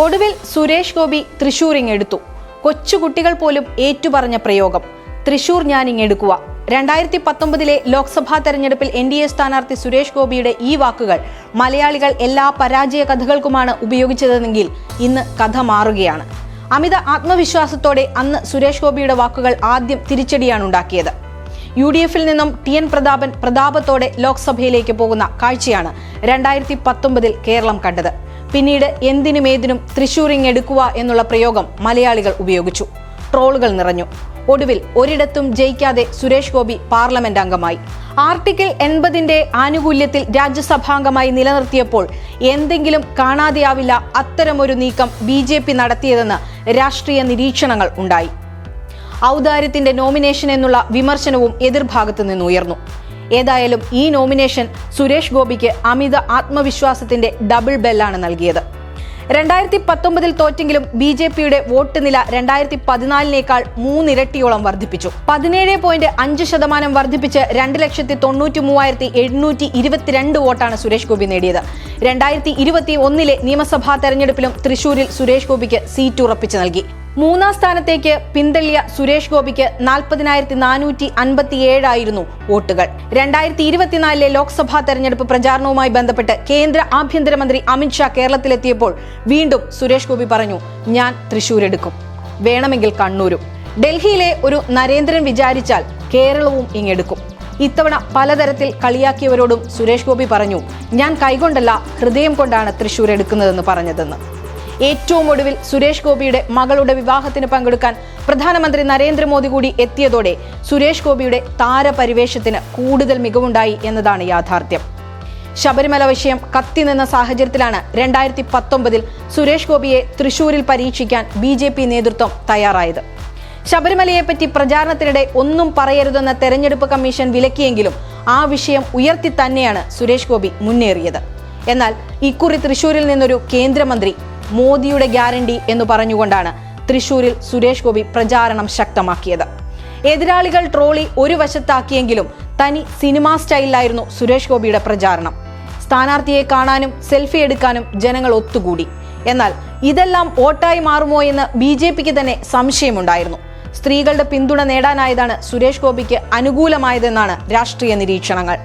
ഒടുവിൽ സുരേഷ് ഗോപി തൃശൂരിങ് എടുത്തു. കൊച്ചുകുട്ടികൾ പോലും ഏറ്റുപറഞ്ഞ പ്രയോഗം, തൃശൂർ ഞാനിങ് എടുക്കുക. 2019 ലോക്സഭാ തെരഞ്ഞെടുപ്പിൽ NDA സ്ഥാനാർത്ഥി സുരേഷ് ഗോപിയുടെ ഈ വാക്കുകൾ മലയാളികൾ എല്ലാ പരാജയ കഥകൾക്കുമാണ് ഉപയോഗിച്ചതെങ്കിൽ ഇന്ന് കഥ മാറുകയാണ്. അമിത ആത്മവിശ്വാസത്തോടെ അന്ന് സുരേഷ് ഗോപിയുടെ വാക്കുകൾ ആദ്യം തിരിച്ചടിയാണ് ഉണ്ടാക്കിയത്. UDF-ൽ നിന്നും TN പ്രതാപൻ പ്രതാപത്തോടെ ലോക്സഭയിലേക്ക് പോകുന്ന കാഴ്ചയാണ് 2019 കേരളം കണ്ടത്. പിന്നീട് എന്തിനും ഏതിനും തൃശൂരിങ് എടുക്കുക എന്നുള്ള പ്രയോഗം മലയാളികൾ ഉപയോഗിച്ചു. ട്രോളുകൾ നിറഞ്ഞു. ഒടുവിൽ ഒരിടത്തും ജയിക്കാതെ സുരേഷ് ഗോപി പാർലമെന്റ് അംഗമായി. ആർട്ടിക്കിൾ 80 ആനുകൂല്യത്തിൽ രാജ്യസഭാംഗമായി നിലനിർത്തിയപ്പോൾ എന്തെങ്കിലും കാണാതെയാവില്ല അത്തരമൊരു നീക്കം BJP നടത്തിയതെന്ന് രാഷ്ട്രീയ നിരീക്ഷണങ്ങൾ ഉണ്ടായി. ഔദാര്യത്തിന്റെ നോമിനേഷൻ എന്നുള്ള വിമർശനവും എതിർഭാഗത്തു നിന്നുയർന്നു. ഏതായാലും ഈ നോമിനേഷൻ സുരേഷ് ഗോപിക്ക് അമിത ആത്മവിശ്വാസത്തിന്റെ ഡബിൾ ബെല്ലാണ് നൽകിയത്. 2019 തോറ്റെങ്കിലും BJPയുടെ വോട്ട് നില 2014 3 ഇരട്ടിയോളം വർദ്ധിപ്പിച്ചു. 17.5% വർദ്ധിപ്പിച്ച് 2,93,722 വോട്ടാണ് സുരേഷ് ഗോപി നേടിയത്. 2021 നിയമസഭാ തെരഞ്ഞെടുപ്പിലും തൃശൂരിൽ സുരേഷ് ഗോപിക്ക് സീറ്റ് ഉറപ്പിച്ചു നൽകി. 3-ാം സ്ഥാനത്തേക്ക് പിന്തള്ളിയ സുരേഷ് ഗോപിക്ക് 40,457 ആയിരുന്നു വോട്ടുകൾ. 2024 ലോക്സഭാ തെരഞ്ഞെടുപ്പ് പ്രചാരണവുമായി ബന്ധപ്പെട്ട് കേന്ദ്ര ആഭ്യന്തരമന്ത്രി അമിത്ഷാ കേരളത്തിലെത്തിയപ്പോൾ വീണ്ടും സുരേഷ് ഗോപി പറഞ്ഞു, ഞാൻ തൃശൂർ എടുക്കും, വേണമെങ്കിൽ കണ്ണൂരും. ഡൽഹിയിലെ ഒരു നരേന്ദ്രൻ വിചാരിച്ചാൽ കേരളവും ഇങ്ങെടുക്കും. ഇത്തവണ പലതരത്തിൽ കളിയാക്കിയവരോടും സുരേഷ് ഗോപി പറഞ്ഞു, ഞാൻ കൈകൊണ്ടല്ല ഹൃദയം കൊണ്ടാണ് തൃശൂർ എടുക്കുന്നതെന്ന് പറഞ്ഞതെന്ന്. ഏറ്റവും ഒടുവിൽ സുരേഷ് ഗോപിയുടെ മകളുടെ വിവാഹത്തിന് പങ്കെടുക്കാൻ പ്രധാനമന്ത്രി നരേന്ദ്രമോദി കൂടി എത്തിയതോടെ സുരേഷ് ഗോപിയുടെ താരപരിവേഷത്തിന് കൂടുതൽ മികവുണ്ടായി എന്നതാണ് യാഥാർത്ഥ്യം. ശബരിമല വിഷയം കത്തിനിന്ന സാഹചര്യത്തിലാണ് 2019 സുരേഷ് ഗോപിയെ തൃശൂരിൽ പരീക്ഷിക്കാൻ BJP നേതൃത്വം തയ്യാറായത്. ശബരിമലയെപ്പറ്റി പ്രചാരണത്തിനിടെ ഒന്നും പറയരുതെന്ന തെരഞ്ഞെടുപ്പ് കമ്മീഷൻ വിലക്കിയെങ്കിലും ആ വിഷയം ഉയർത്തി തന്നെയാണ് സുരേഷ് ഗോപി മുന്നേറിയത്. എന്നാൽ ഇക്കുറി തൃശൂരിൽ നിന്നൊരു കേന്ദ്രമന്ത്രി മോദിയുടെ ഗ്യാരണ്ടി എന്ന് പറഞ്ഞുകൊണ്ടാണ് തൃശൂരിൽ സുരേഷ് ഗോപി പ്രചാരണം ശക്തമാക്കിയത്. എതിരാളികൾ ട്രോളി ഒരു വശത്താക്കിയെങ്കിലും തനി സിനിമാ സ്റ്റൈലിലായിരുന്നു സുരേഷ് ഗോപിയുടെ പ്രചാരണം. സ്ഥാനാർത്ഥിയെ കാണാനും സെൽഫി എടുക്കാനും ജനങ്ങൾ ഒത്തുകൂടി. എന്നാൽ ഇതെല്ലാം വോട്ടായി മാറുമോ എന്ന് BJPക്ക് തന്നെ സംശയമുണ്ടായിരുന്നു. സ്ത്രീകളുടെ പിന്തുണ നേടാനായതാണ് സുരേഷ് ഗോപിക്ക് അനുകൂലമായതെന്നാണ് രാഷ്ട്രീയ നിരീക്ഷണങ്ങൾ.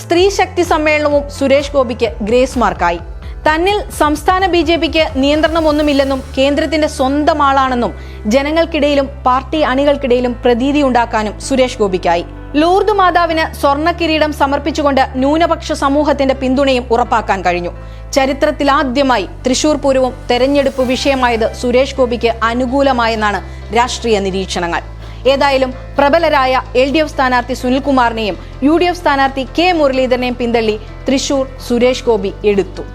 സ്ത്രീ ശക്തി സമ്മേളനവും സുരേഷ് ഗോപിക്ക് ഗ്രേസ് മാർക്കായി. തന്നിൽ സംസ്ഥാന BJPക്ക് നിയന്ത്രണമൊന്നുമില്ലെന്നും കേന്ദ്രത്തിന്റെ സ്വന്തം ആളാണെന്നും ജനങ്ങൾക്കിടയിലും പാർട്ടി അണികൾക്കിടയിലും പ്രതീതി ഉണ്ടാക്കാനും സുരേഷ് ഗോപിക്കായി. ലൂർദ് മാതാവിന് സ്വർണ്ണക്കിരീടം സമർപ്പിച്ചുകൊണ്ട് ന്യൂനപക്ഷ സമൂഹത്തിന്റെ പിന്തുണയും ഉറപ്പാക്കാൻ കഴിഞ്ഞു. ചരിത്രത്തിലാദ്യമായി തൃശൂർ പൂരവും തെരഞ്ഞെടുപ്പ് വിഷയമായത് സുരേഷ് ഗോപിക്ക് അനുകൂലമായെന്നാണ് രാഷ്ട്രീയ നിരീക്ഷണങ്ങൾ. ഏതായാലും പ്രബലരായ LDF സ്ഥാനാർത്ഥി സുനിൽകുമാറിനെയും UDF സ്ഥാനാർത്ഥി K മുരളീധരനെയും പിന്തള്ളി തൃശൂർ സുരേഷ് ഗോപി എടുത്തു.